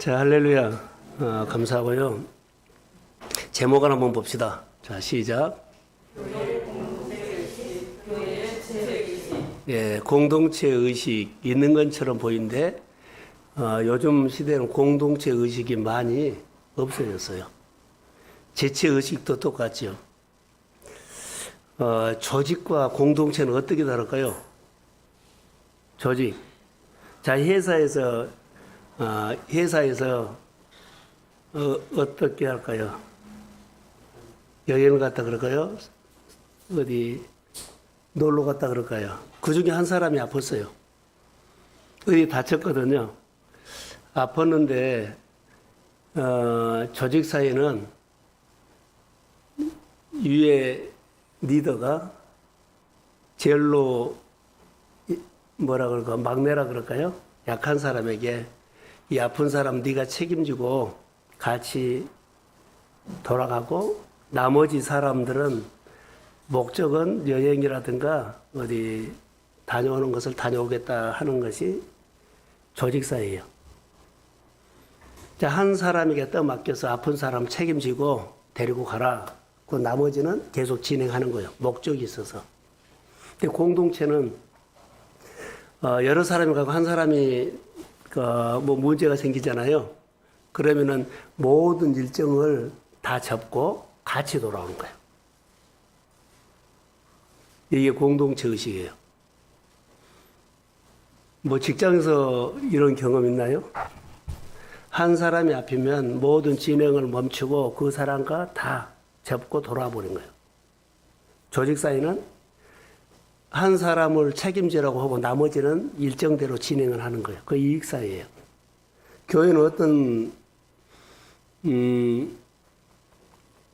자, 할렐루야. 감사하고요. 제목을 한번 봅시다. 자, 시작. 예, 공동체 의식 있는 것처럼 보이는데 요즘 시대는 공동체 의식이 많이 없어졌어요. 지체 의식도 똑같죠. 조직과 공동체는 어떻게 다를까요? 조직. 자, 회사에서 어떻게 할까요? 여행을 갔다 그럴까요? 어디 놀러 갔다 그럴까요? 그 중에 한 사람이 아팠어요. 어디 다쳤거든요. 아팠는데 조직 사이에는 위에 리더가 제일로 뭐라 그럴까, 막내라 그럴까요? 약한 사람에게 이 아픈 사람 네가 책임지고 같이 돌아가고 나머지 사람들은 목적은 여행이라든가 어디 다녀오는 것을 다녀오겠다 하는 것이 조직사예요. 자, 한 사람에게 떠맡겨서 아픈 사람 책임지고 데리고 가라. 그 나머지는 계속 진행하는 거예요. 목적이 있어서. 근데 공동체는 여러 사람이 가고 한 사람이 뭐 문제가 생기잖아요. 그러면은 모든 일정을 다 접고 같이 돌아오는 거예요. 이게 공동체 의식이에요. 뭐 직장에서 이런 경험 있나요? 한 사람이 아프면 모든 진행을 멈추고 그 사람과 다 접고 돌아와 버린 거예요. 조직 사이는 한 사람을 책임지라고 하고 나머지는 일정대로 진행을 하는 거예요. 그 이익 사이예요. 교회는 어떤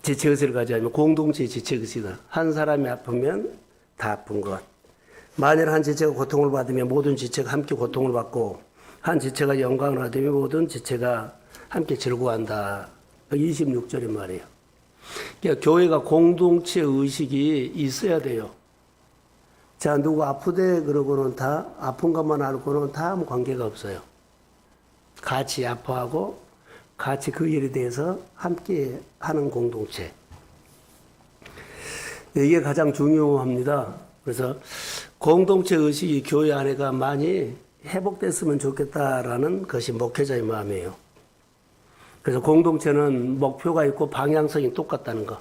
지체의식을 가져야하면 공동체 지체의식이다. 한 사람이 아프면 다 아픈 것. 만일 한 지체가 고통을 받으면 모든 지체가 함께 고통을 받고 한 지체가 영광을 얻으면 모든 지체가 함께 즐거워한다. 26절의 말이에요. 그러니까 교회가 공동체 의식이 있어야 돼요. 자, 누구 아프대 그러고는 다 아픈 것만 알고는 다 아무 관계가 없어요. 같이 아파하고 같이 그 일에 대해서 함께 하는 공동체. 이게 가장 중요합니다. 그래서 공동체 의식이 교회 안에가 많이 회복됐으면 좋겠다라는 것이 목회자의 마음이에요. 그래서 공동체는 목표가 있고 방향성이 똑같다는 거.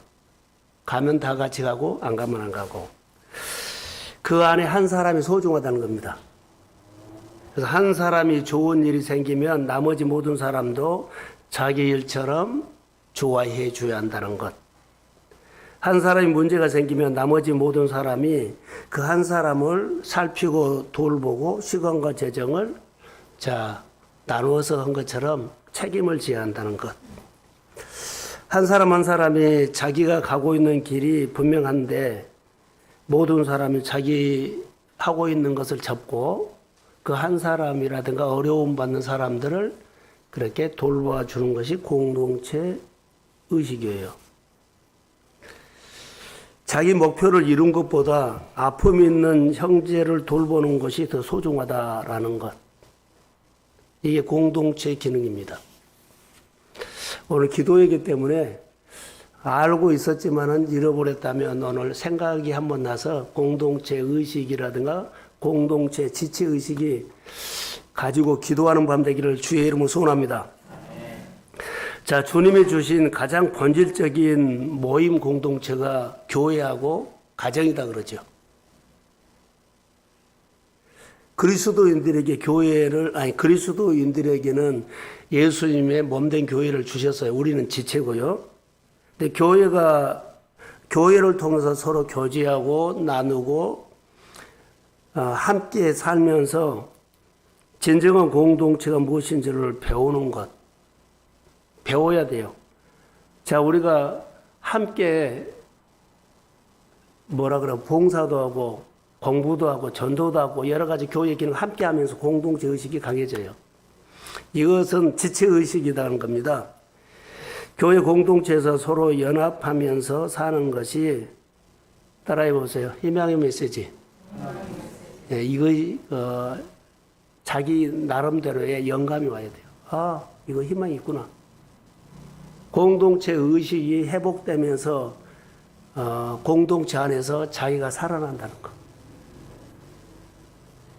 가면 다 같이 가고 안 가면 안 가고. 그 안에 한 사람이 소중하다는 겁니다. 그래서 한 사람이 좋은 일이 생기면 나머지 모든 사람도 자기 일처럼 좋아해 줘야 한다는 것. 한 사람이 문제가 생기면 나머지 모든 사람이 그 한 사람을 살피고 돌보고 시간과 재정을 나누어서 한 것처럼 책임을 져야 한다는 것. 한 사람 한 사람이 자기가 가고 있는 길이 분명한데 모든 사람이 자기 하고 있는 것을 접고 그 한 사람이라든가 어려움 받는 사람들을 그렇게 돌봐주는 것이 공동체 의식이에요. 자기 목표를 이룬 것보다 아픔 있는 형제를 돌보는 것이 더 소중하다라는 것. 이게 공동체 기능입니다. 오늘 기도회이기 때문에 알고 있었지만은 잃어버렸다면 오늘 생각이 한번 나서 공동체 의식이라든가 공동체 지체 의식이 가지고 기도하는 밤 되기를 주의 이름으로 소원합니다. 자, 주님이 주신 가장 본질적인 모임 공동체가 교회하고 가정이다 그러죠. 그리스도인들에게는 예수님의 몸된 교회를 주셨어요. 우리는 지체고요. 근데 교회를 통해서 서로 교제하고 나누고 함께 살면서 진정한 공동체가 무엇인지를 배우는 것. 배워야 돼요. 자, 우리가 함께 봉사도 하고 공부도 하고 전도도 하고 여러 가지 교회 기능 함께 하면서 공동체 의식이 강해져요. 이것은 지체 의식이라는 겁니다. 교회 공동체에서 서로 연합하면서 사는 것이 따라해 보세요. 희망의 메시지. 이거 자기 나름대로의 영감이 와야 돼요. 아, 이거 희망이 있구나. 공동체 의식이 회복되면서 공동체 안에서 자기가 살아난다는 것.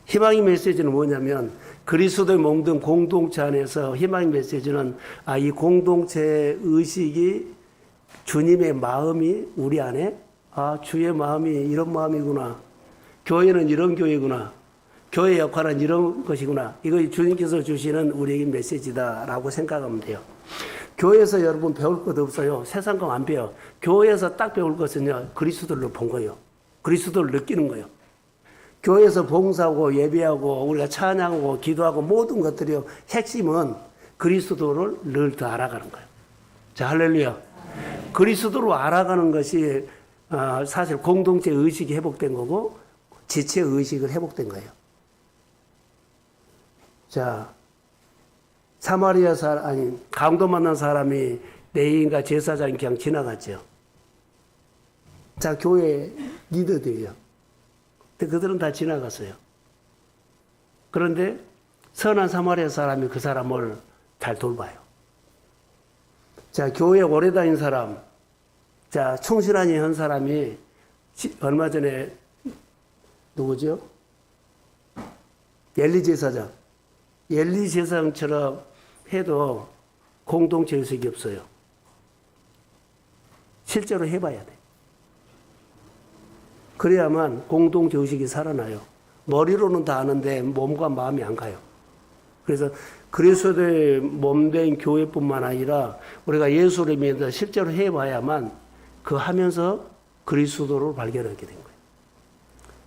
희망의 메시지는 뭐냐면 그리스도의 몸된 공동체 안에서 희망의 메시지는 이 공동체 의식이 주님의 마음이 우리 안에 주의 마음이 이런 마음이구나. 교회는 이런 교회구나. 교회 역할은 이런 것이구나. 이거 주님께서 주시는 우리에게 메시지다라고 생각하면 돼요. 교회에서 여러분 배울 것 없어요. 세상 거 안 배워. 교회에서 딱 배울 것은요. 그리스도를 본 거예요. 그리스도를 느끼는 거예요. 교회에서 봉사하고 예배하고 우리가 찬양하고 기도하고 모든 것들이요. 핵심은 그리스도를 늘 더 알아가는 거예요. 자, 할렐루야. 그리스도로 알아가는 것이 사실 공동체 의식이 회복된 거고 지체 의식을 회복된 거예요. 자, 사마리아 강도 만난 사람이 레위인과 제사장이 그냥 지나갔죠. 자, 교회 리더들이요. 근데 그들은 다 지나갔어요. 그런데 선한 사마리아 사람이 그 사람을 잘 돌봐요. 자, 교회 오래 다닌 사람, 자, 충실한 한 사람이 얼마 전에 누구죠? 엘리 제사장. 엘리 제사장처럼 해도 공동체 의식이 없어요. 실제로 해봐야 돼. 그래야만 공동체 의식이 살아나요. 머리로는 다 아는데 몸과 마음이 안 가요. 그래서 그리스도의 몸된 교회뿐만 아니라 우리가 예수를 믿어 실제로 해봐야만 그 하면서 그리스도를 발견하게 된 거예요.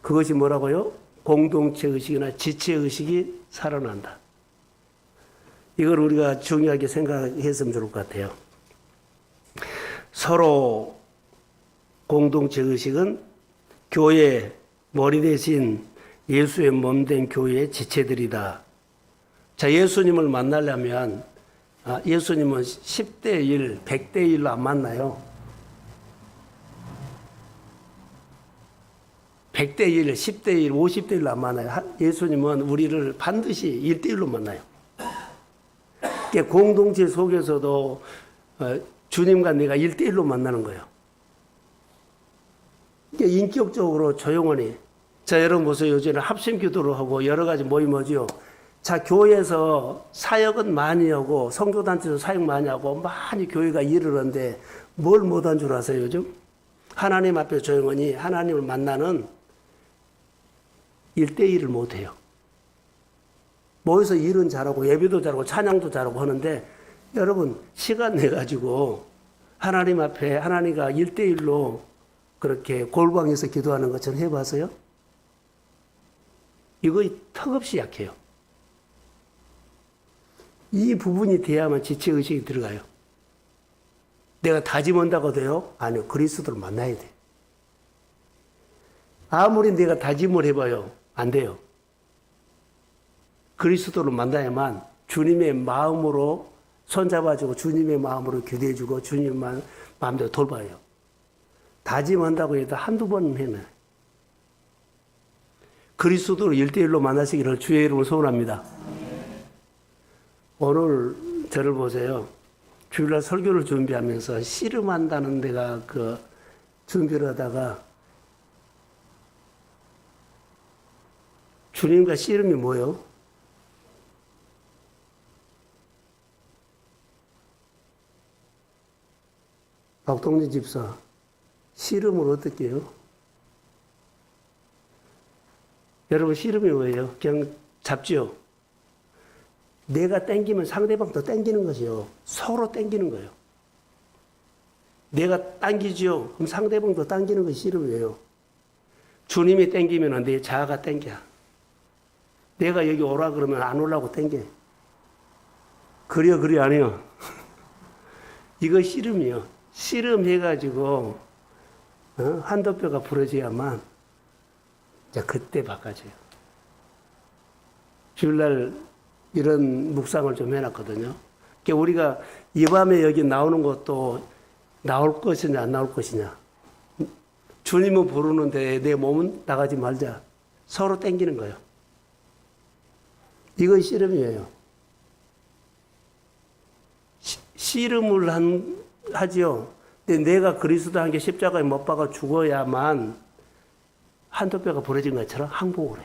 그것이 뭐라고요? 공동체 의식이나 지체 의식이 살아난다. 이걸 우리가 중요하게 생각했으면 좋을 것 같아요. 서로 공동체 의식은 교회 머리 대신 예수의 몸된 교회의 지체들이다. 자, 예수님을 만나려면 예수님은 10대 1, 100대 1로 안 만나요. 100대 1, 10대 1, 50대 1로 안 만나요. 예수님은 우리를 반드시 1대 1로 만나요. 공동체 속에서도 주님과 내가 1대 1로 만나는 거예요. 인격적으로 조용하니. 자, 여러분 보세요. 요즘에 합심 기도를 하고 여러 가지 모임 하지요. 자, 교회에서 사역은 많이 하고 성교단체에서 사역 많이 하고 많이 교회가 일을 하는데 뭘 못한 줄 아세요, 요즘? 하나님 앞에 조용하니 하나님을 만나는 1대1을 못해요. 모여서 일은 잘하고 예배도 잘하고 찬양도 잘하고 하는데 여러분 시간 내가지고 하나님 앞에 하나님과 1대1로 그렇게 골방에서 기도하는 것처럼 해봤어요? 이거 턱없이 약해요. 이 부분이 돼야만 지체의식이 들어가요. 내가 다짐한다고 돼요? 아니요. 그리스도를 만나야 돼. 아무리 내가 다짐을 해봐요. 안 돼요. 그리스도를 만나야만 주님의 마음으로 손잡아주고 주님의 마음으로 기도해주고 주님 마음대로 돌봐요. 다짐한다고 해도 한두 번 해놔요. 그리스도를 1대1로 만나시기를 주의 이름으로 소원합니다. 오늘 저를 보세요. 주일날 설교를 준비하면서 씨름한다는 데가 준비를 하다가 주님과 씨름이 뭐예요? 박동진 집사, 씨름을 어떻게 해요? 여러분 씨름이 뭐예요? 그냥 잡지요. 내가 땡기면 상대방도 땡기는 것이요. 서로 땡기는 거예요. 내가 당기지요. 그럼 상대방도 당기는 것이 씨름이에요. 주님이 땡기면 내 자아가 땡겨. 내가 여기 오라 그러면 안 오라고 땡겨. 그래 안 해요. 이거 씨름이요. 씨름해가지고 한두 뼈가 부러져야만 이제 그때 바꿔줘요. 주일날 이런 묵상을 좀 해놨거든요. 그러니까 우리가 이 밤에 여기 나오는 것도 나올 것이냐 안 나올 것이냐. 주님은 부르는데 내 몸은 나가지 말자. 서로 땡기는 거예요. 이건 씨름이에요. 씨름을 하지요. 근데 내가 그리스도 함께 십자가에 못 박아 죽어야만 한두 뼈가 부러진 것처럼 항복을 해.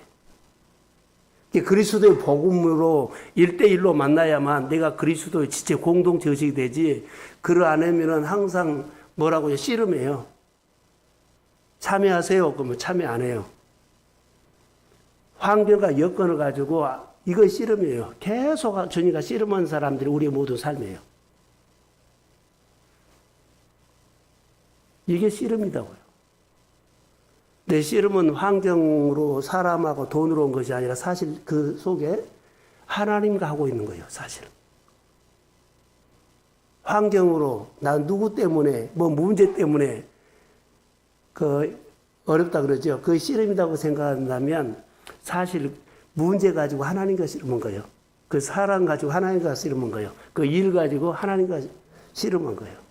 그리스도의 복음으로 1대1로 만나야만 내가 그리스도의 지체 공동체 의식이 되지, 그를 안 하면은 항상 뭐라고요? 씨름해요. 참여하세요. 그러면 참여 안 해요. 환경과 여건을 가지고 이거 씨름이에요. 계속 주님과 씨름한 사람들이 우리의 모든 삶이에요. 이게 씨름이다고요. 내 씨름은 환경으로 사람하고 돈으로 온 것이 아니라 사실 그 속에 하나님과 하고 있는 거예요. 사실. 환경으로 난 누구 때문에 뭐 문제 때문에 어렵다 그러죠. 그 씨름이라고 생각한다면 사실 문제 가지고 하나님과 씨름한 거예요. 그 사람 가지고 하나님과 씨름한 거예요. 그 일 가지고 하나님과 씨름한 거예요.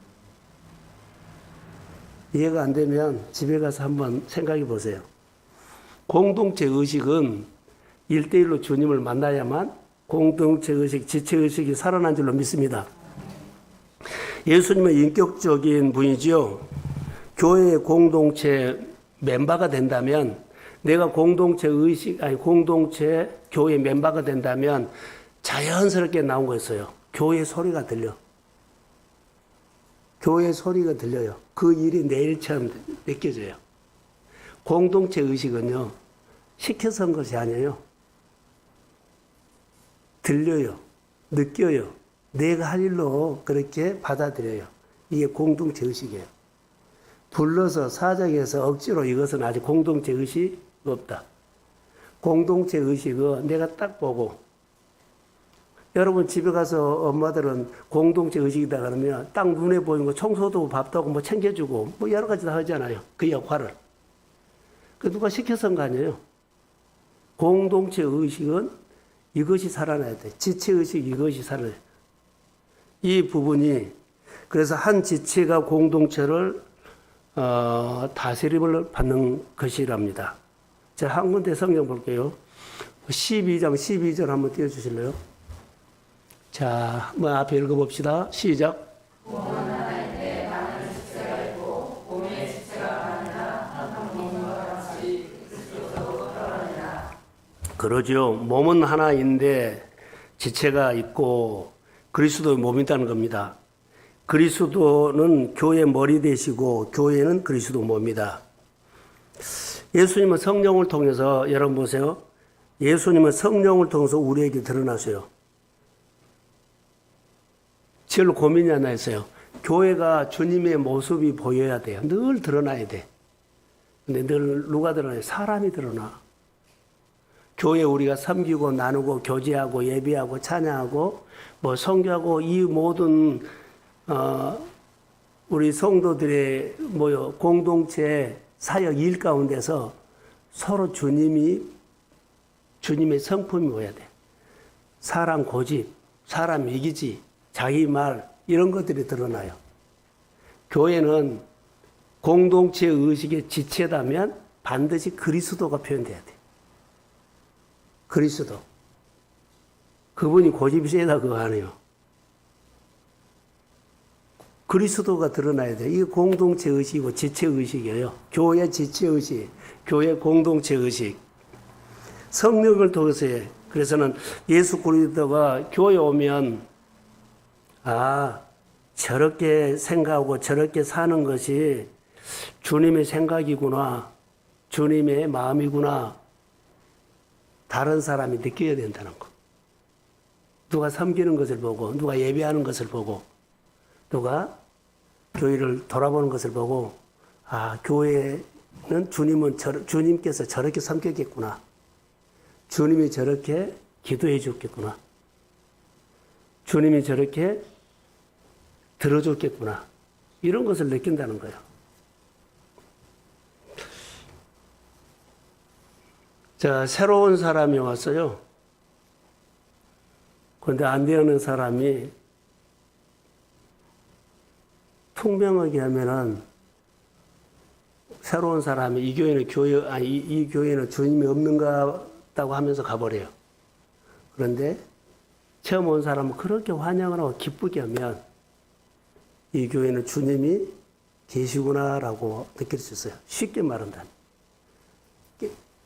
이해가 안 되면 집에 가서 한번 생각해 보세요. 공동체 의식은 1대1로 주님을 만나야만 공동체 의식, 지체 의식이 살아난 줄로 믿습니다. 예수님은 인격적인 분이지요. 교회의 공동체 멤버가 된다면, 내가 공동체 의식, 공동체 교회 멤버가 된다면 자연스럽게 나온 거였어요. 교회 소리가 들려. 교회 소리가 들려요. 그 일이 내 일처럼 느껴져요. 공동체 의식은요, 시켜서 한 것이 아니에요. 들려요. 느껴요. 내가 할 일로 그렇게 받아들여요. 이게 공동체 의식이에요. 불러서 사정해서 억지로 이것은 아직 공동체 의식이 없다. 공동체 의식은 내가 딱 보고, 여러분 집에 가서 엄마들은 공동체 의식이다 그러면 딱 눈에 보이는 거 청소도 밥도 하고 뭐 챙겨주고 뭐 여러 가지 다 하잖아요. 그 역할을. 그 누가 시켜서 한 거 아니에요. 공동체 의식은 이것이 살아나야 돼. 지체 의식 이것이 살아나야 돼. 이 부분이, 그래서 한 지체가 공동체를 다스림을 받는 것이랍니다. 자, 한 군데 성경 볼게요. 12장 12절 한번 띄워주실래요? 자, 뭐 앞에 읽어봅시다. 시작. 그러죠. 몸은 하나인데 지체가 있고 그리스도의 몸이라는 겁니다. 그리스도는 교회 머리 되시고 교회는 그리스도 몸이다. 예수님은 성령을 통해서, 여러분 보세요. 예수님은 성령을 통해서 우리에게 드러나세요. 제일 고민이 하나 있어요. 교회가 주님의 모습이 보여야 돼요. 늘 드러나야 돼. 근데 늘 누가 드러나요? 사람이 드러나. 교회 우리가 섬기고 나누고 교제하고 예배하고 찬양하고 뭐 선교하고 이 모든 우리 성도들의 공동체 사역 일 가운데서 서로 주님의 성품이 보여야 돼. 사람 고집, 사람 이기지, 자기 말 이런 것들이 드러나요. 교회는 공동체 의식의 지체다면 반드시 그리스도가 표현돼야 돼. 그리스도. 그분이 고집이 세다 그거 아니에요. 그리스도가 드러나야 돼. 이게 공동체 의식이고 지체 의식이에요. 교회 지체 의식, 교회 공동체 의식. 성령을 통해서 해. 그래서는 예수 그리스도가 교회 오면 저렇게 생각하고 저렇게 사는 것이 주님의 생각이구나, 주님의 마음이구나, 다른 사람이 느껴야 된다는 거. 누가 섬기는 것을 보고, 누가 예배하는 것을 보고, 누가 교회를 돌아보는 것을 보고, 교회는 주님께서 저렇게 섬겼겠구나. 주님이 저렇게 기도해 줬겠구나. 주님이 저렇게 들어줬겠구나. 이런 것을 느낀다는 거예요. 자, 새로운 사람이 왔어요. 그런데 안 되는 사람이 통명하게 하면은 새로운 사람이 이 교회는 주님이 없는가 다고 하면서 가버려요. 그런데 처음 온 사람은 그렇게 환영을 하고 기쁘게 하면 이 교회는 주님이 계시구나라고 느낄 수 있어요. 쉽게 말한다면.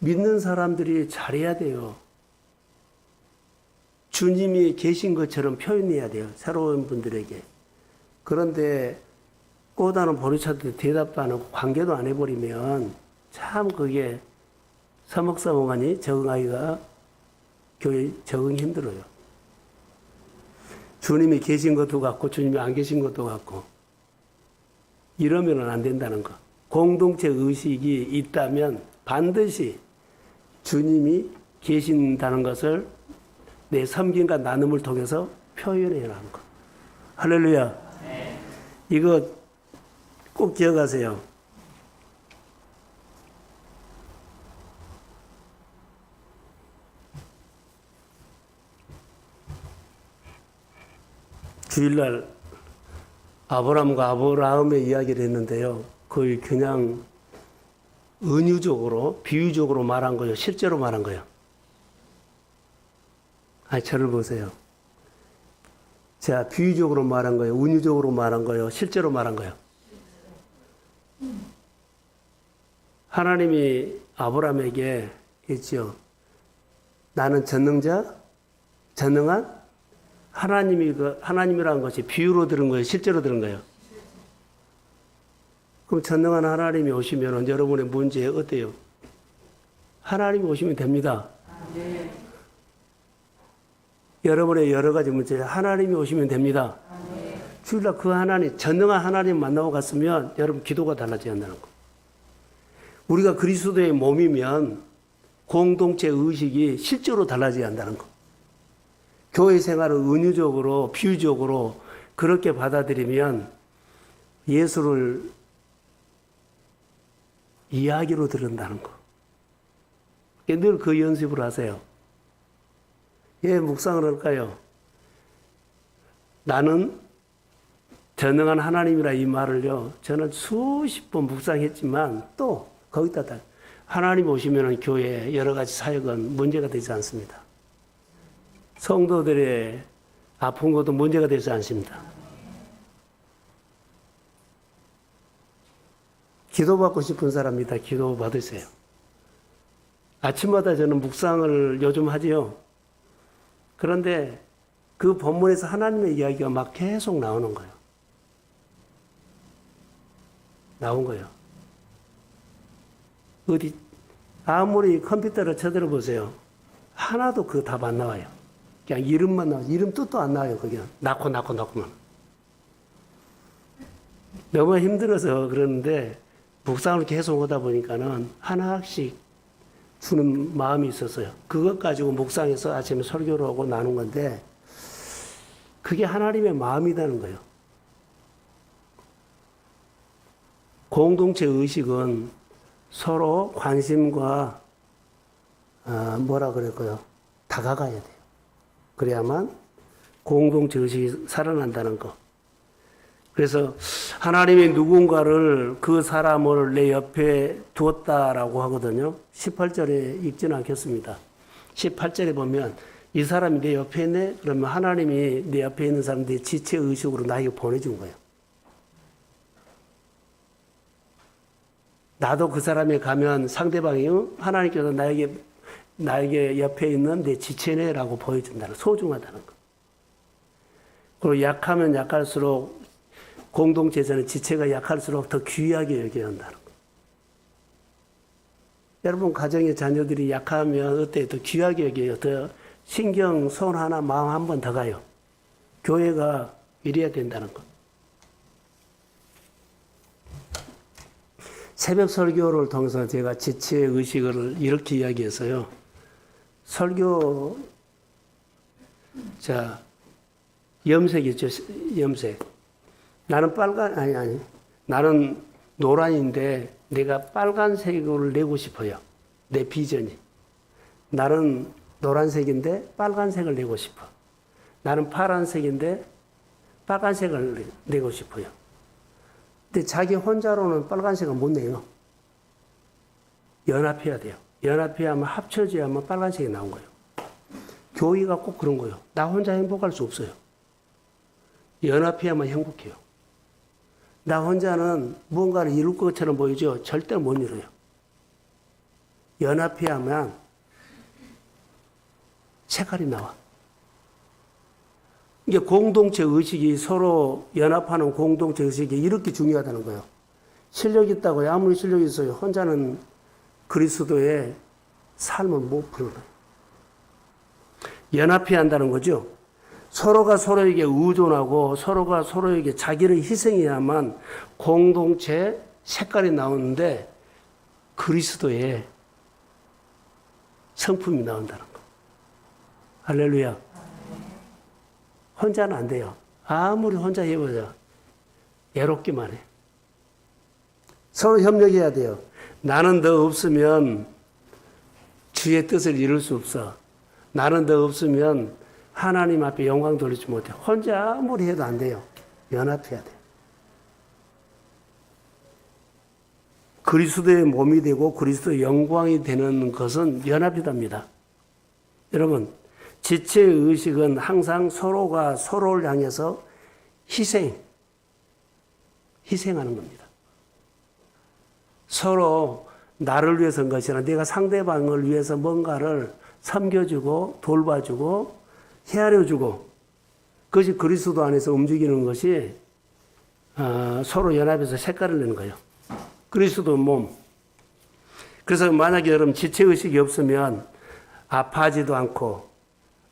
믿는 사람들이 잘해야 돼요. 주님이 계신 것처럼 표현해야 돼요. 새로운 분들에게. 그런데 꼬다는 보리차도 대답도 안 하고 관계도 안 해버리면 참 그게 서먹서먹하니 적응하기가 교회 적응이 힘들어요. 주님이 계신 것도 같고 주님이 안 계신 것도 같고 이러면은 안 된다는 거. 공동체 의식이 있다면 반드시 주님이 계신다는 것을 내 섬김과 나눔을 통해서 표현해야 하는 거. 할렐루야. 이거 꼭 기억하세요. 주일날 아브람과 아브라함의 이야기를 했는데요. 거의 그냥 은유적으로, 비유적으로 말한 거예요. 실제로 말한 거예요. 아니, 저를 보세요. 제가 비유적으로 말한 거예요. 은유적으로 말한 거예요. 실제로 말한 거예요. 하나님이 아브라함에게 했죠. 나는 전능한 하나님이라는 것이 비유로 들은 거예요? 실제로 들은 거예요? 그럼 전능한 하나님이 오시면 여러분의 문제 어때요? 하나님이 오시면 됩니다. 네. 여러분의 여러 가지 문제 하나님이 오시면 됩니다. 네. 주일날 그 하나님, 전능한 하나님 만나고 갔으면 여러분 기도가 달라져야 한다는 거. 우리가 그리스도의 몸이면 공동체 의식이 실제로 달라져야 한다는 거. 교회 생활을 은유적으로, 비유적으로 그렇게 받아들이면 예수를 이야기로 들은다는 거. 늘 그 연습을 하세요. 예, 묵상을 할까요? 나는 전능한 하나님이라 이 말을요, 저는 수십 번 묵상했지만 또 거기다 하나님 오시면 교회에 여러 가지 사역은 문제가 되지 않습니다. 성도들의 아픈 것도 문제가 되지 않습니다. 기도받고 싶은 사람이다. 기도 받으세요. 아침마다 저는 묵상을 요즘 하지요. 그런데 그 본문에서 하나님의 이야기가 막 계속 나오는 거예요. 나온 거예요. 어디 아무리 컴퓨터를 쳐들어 보세요. 하나도 그 답 안 나와요. 그냥 이름만 나와요. 이름 뜻도 안 나와요. 그냥 낳고만. 너무 힘들어서 그러는데 묵상을 계속 하다 보니까는 하나씩 주는 마음이 있었어요. 그것 가지고 묵상해서 아침에 설교를 하고 나눈 건데 그게 하나님의 마음이라는 거예요. 공동체 의식은 서로 관심과 뭐라 그럴까요? 다가가야 돼요. 그래야만 공동체 의식이 살아난다는 거. 그래서 하나님이 누군가를 그 사람을 내 옆에 두었다라고 하거든요. 18절에 읽지는 않겠습니다. 18절에 보면 이 사람이 내 옆에 있네? 그러면 하나님이 내 옆에 있는 사람 내 지체 의식으로 나에게 보내준 거예요. 나도 그 사람에 가면 상대방이 하나님께서 나에게 옆에 있는 내 지체네라고 보여준다는, 소중하다는 거. 그리고 약하면 약할수록 공동체에서는 지체가 약할수록 더 귀하게 여겨야 한다는 거. 여러분 가정의 자녀들이 약하면 어때요? 더 귀하게 여겨요. 더 신경, 손 하나, 마음 한 번 더 가요. 교회가 이래야 된다는 거. 새벽 설교를 통해서 제가 지체 의식을 이렇게 이야기했어요. 설교, 염색 있죠? 염색. 나는 나는 노란인데 내가 빨간색을 내고 싶어요. 내 비전이. 나는 노란색인데 빨간색을 내고 싶어. 나는 파란색인데 빨간색을 내고 싶어요. 근데 자기 혼자로는 빨간색을 못 내요. 연합해야 돼요. 연합해야만 합쳐져야만 빨간색이 나온 거예요. 교회가 꼭 그런 거예요. 나 혼자 행복할 수 없어요. 연합해야만 행복해요. 나 혼자는 무언가를 이룰 것처럼 보이죠? 절대 못 이뤄요. 연합해야만 색깔이 나와. 이게 공동체 의식이 서로 연합하는 공동체 의식이 이렇게 중요하다는 거예요. 실력 있다고요. 아무리 실력이 있어요. 혼자는 그리스도의 삶을 못 풀어요. 연합해야 한다는 거죠. 서로가 서로에게 의존하고 서로가 서로에게 자기를 희생해야만 공동체 색깔이 나오는데 그리스도의 성품이 나온다는 거. 할렐루야. 혼자는 안 돼요. 아무리 혼자 해보자. 애롭기만 해. 서로 협력해야 돼요. 나는 너 없으면 주의 뜻을 이룰 수 없어. 나는 너 없으면 하나님 앞에 영광 돌리지 못해. 혼자 아무리 해도 안 돼요. 연합해야 돼요. 그리스도의 몸이 되고 그리스도의 영광이 되는 것은 연합이답니다. 여러분, 지체의 의식은 항상 서로가 서로를 향해서 희생하는 겁니다. 서로 나를 위해서 한 것이 아니라 내가 상대방을 위해서 뭔가를 섬겨주고 돌봐주고 헤아려주고 그것이 그리스도 안에서 움직이는 것이 서로 연합해서 색깔을 내는 거예요. 그리스도 몸. 그래서 만약에 여러분 지체의식이 없으면 아파하지도 않고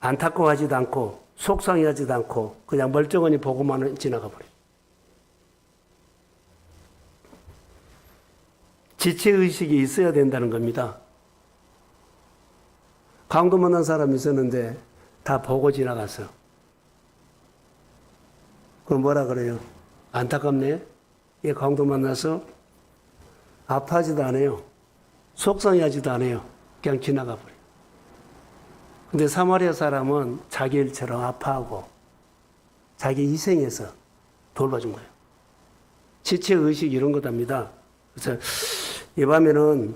안타까워하지도 않고 속상해하지도 않고 그냥 멀쩡하니 보고만 지나가 버려요. 지체의식이 있어야 된다는 겁니다. 강도 만난 사람이 있었는데 다 보고 지나갔어. 그럼 뭐라 그래요? 안타깝네? 얘 강도 만나서 아파하지도 않아요. 속상해하지도 않아요. 그냥 지나가 버려요. 근데 사마리아 사람은 자기 일처럼 아파하고 자기 희생해서 돌봐준 거예요. 지체의식 이런 거답니다. 그래서 이 밤에는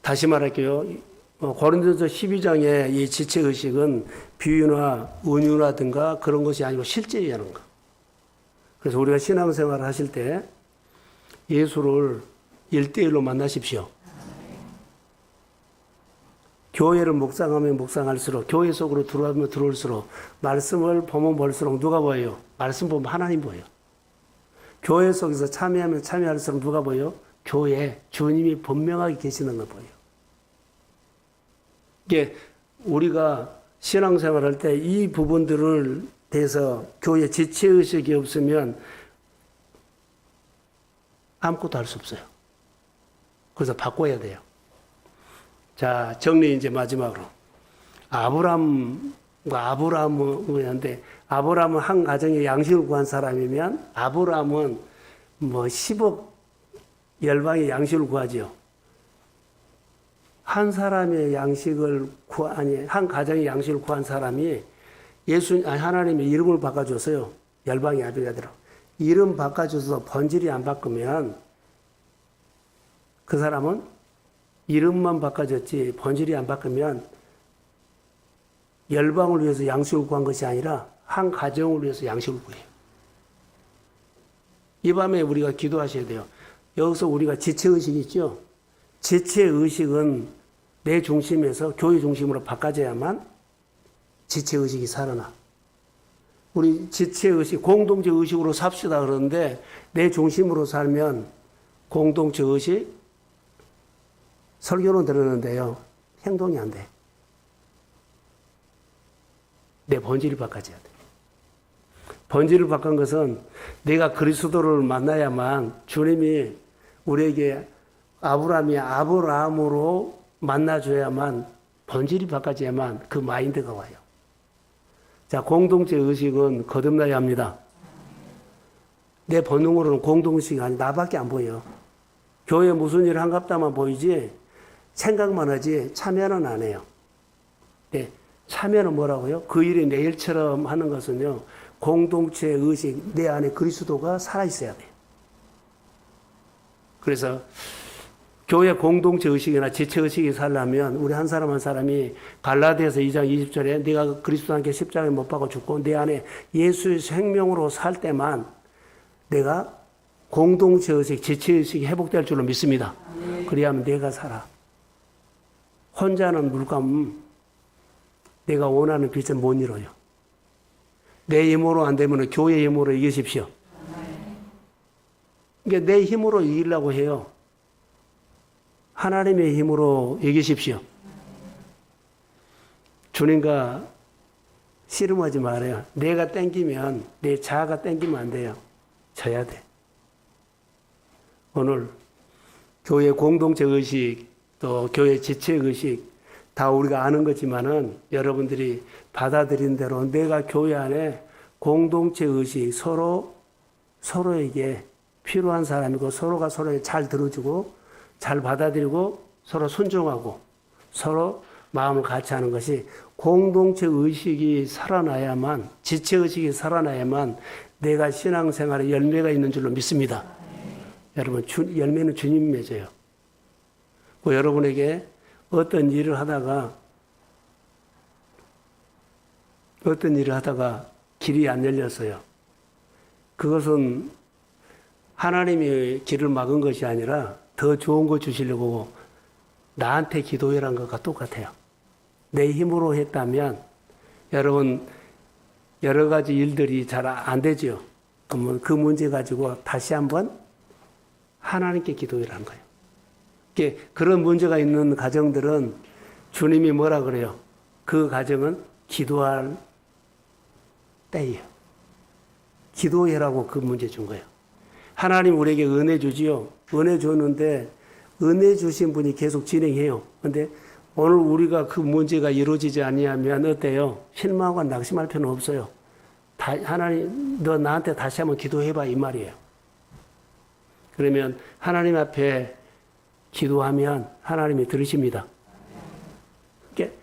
다시 말할게요. 고린도서 12장의 이 지체의식은 비유나 은유라든가 그런 것이 아니고 실제 얘기하는 거. 그래서 우리가 신앙생활을 하실 때 예수를 1대1로 만나십시오. 교회를 묵상하면 묵상할수록 교회 속으로 들어오면 들어올수록 말씀을 보면 볼수록 누가 보여요? 말씀 보면 하나님 보여요. 교회 속에서 참여하면 참여할수록 누가 보여요? 교회 주님이 분명하게 계시는 걸 보여요. 이게 우리가 신앙생활할 때 이 부분들을 대해서 교회 지체의식이 없으면 아무것도 할 수 없어요. 그래서 바꿔야 돼요. 자, 정리 이제 마지막으로. 아브라함인데, 아브라함은 한 가정의 양식을 구한 사람이면, 아브라함은 뭐 10억 열방의 양식을 구하지요. 한 사람의 양식을 한 가정의 양식을 구한 사람이 하나님의 이름을 바꿔줬어요. 열방의 아비가 되라. 이름 바꿔줘서 본질이 안 바꾸면 그 사람은 이름만 바꿔줬지 본질이 안 바꾸면 열방을 위해서 양식을 구한 것이 아니라 한 가정을 위해서 양식을 구해요. 이 밤에 우리가 기도하셔야 돼요. 여기서 우리가 지체의식이 있죠. 지체의식은 내 중심에서 교회 중심으로 바꿔져야만 지체의식이 살아나. 우리 지체의식, 공동체의식으로 삽시다 그러는데 내 중심으로 살면 공동체의식, 설교는 들었는데요. 행동이 안 돼. 내 본질을 바꿔줘야 돼. 본질을 바꾼 것은 내가 그리스도를 만나야만 주님이 우리에게 아브라함이 아브라함으로 만나줘야만 본질이 바꿔져야만 그 마인드가 와요. 자, 공동체 의식은 거듭나야 합니다. 내 본능으로는 공동체가 아니라 나밖에 안 보여. 교회에 무슨 일을 한갑다만 보이지 생각만 하지 참여는 안 해요. 네, 참여는 뭐라고요? 그 일이 내 일처럼 하는 것은요. 공동체 의식, 내 안에 그리스도가 살아있어야 돼요. 그래서 교회 공동체 의식이나 지체 의식이 살려면 우리 한 사람 한 사람이 갈라디아서 2장 20절에 내가 그리스도와 함께 십자가에 못 박아 죽고 내 안에 예수의 생명으로 살 때만 내가 공동체 의식, 지체 의식이 회복될 줄로 믿습니다. 그리하면 내가 살아. 혼자는 물감 내가 원하는 빛을 못 이뤄요. 내 힘으로 안 되면 교회의 힘으로 이기십시오. 그러니까 내 힘으로 이기려고 해요. 하나님의 힘으로 이기십시오. 주님과 씨름하지 말아요. 내가 땡기면, 내 자아가 땡기면 안 돼요. 져야 돼. 오늘 교회 공동체 의식, 또 교회 지체 의식, 다 우리가 아는 거지만은 여러분들이 받아들인 대로 내가 교회 안에 공동체 의식, 서로에게 필요한 사람이고 서로가 서로에 잘 들어주고 잘 받아들이고 서로 순종하고 서로 마음을 같이 하는 것이 공동체 의식이 살아나야만, 지체 의식이 살아나야만 내가 신앙생활에 열매가 있는 줄로 믿습니다. 여러분, 열매는 주님이 맺어요. 여러분에게 어떤 일을 하다가 길이 안 열렸어요. 그것은 하나님이 길을 막은 것이 아니라 더 좋은 거 주시려고 나한테 기도해란 것과 똑같아요. 내 힘으로 했다면 여러분 여러 가지 일들이 잘 안 되죠. 그러면 그 문제 가지고 다시 한번 하나님께 기도해라는 거예요. 그런 문제가 있는 가정들은 주님이 뭐라 그래요? 그 가정은 기도할 때예요. 기도해라고 그 문제 준 거예요. 하나님 우리에게 은혜 주지요. 은혜 줬는데 은혜 주신 분이 계속 진행해요. 그런데 오늘 우리가 그 문제가 이루어지지 아니하면 어때요? 실망하고 낙심할 필요는 없어요. 하나님, 너 나한테 다시 한번 기도해봐 이 말이에요. 그러면 하나님 앞에 기도하면 하나님이 들으십니다. 그러니까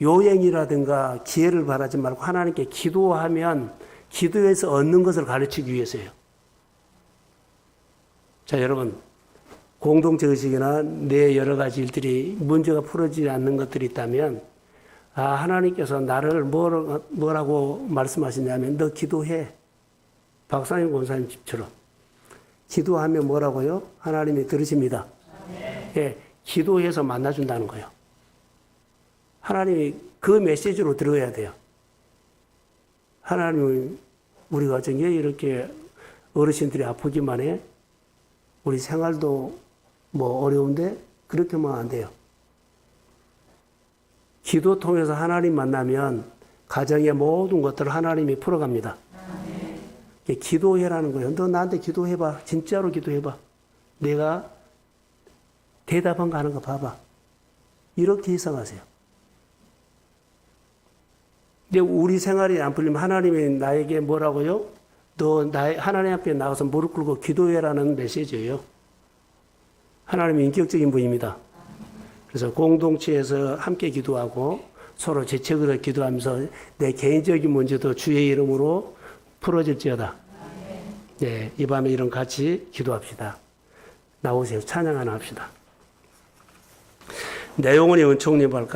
요행이라든가 기회를 바라지 말고 하나님께 기도하면 기도에서 얻는 것을 가르치기 위해서예요. 자, 여러분, 공동체 의식이나 내 여러 가지 일들이 문제가 풀어지지 않는 것들이 있다면 하나님께서 나를 뭐라고 말씀하시냐면 너 기도해. 박상현 권사님 집처럼. 기도하면 뭐라고요? 하나님이 들으십니다. 예, 기도해서 만나준다는 거예요. 하나님이 그 메시지로 들어야 돼요. 하나님은 우리 가정에 이렇게 어르신들이 아프기만 해. 우리 생활도 어려운데 그렇게만 안 돼요. 기도 통해서 하나님 만나면 가정의 모든 것들을 하나님이 풀어갑니다. 기도해라는 거예요. 너 나한테 기도해봐. 진짜로 기도해봐. 내가 대답한가 하는 거 봐봐. 이렇게 해석하세요. 근데 우리 생활이 안 풀리면 하나님이 나에게 뭐라고요? 너 하나님 앞에 나가서 무릎 꿇고 기도해라는 메시지예요. 하나님이 인격적인 분입니다. 그래서 공동체에서 함께 기도하고 서로 재책으로 기도하면서 내 개인적인 문제도 주의 이름으로 풀어질지어다. 네, 이 밤에 이런 같이 기도합시다. 나오세요. 찬양 하나 합시다. 내 영혼이 은총님 할까?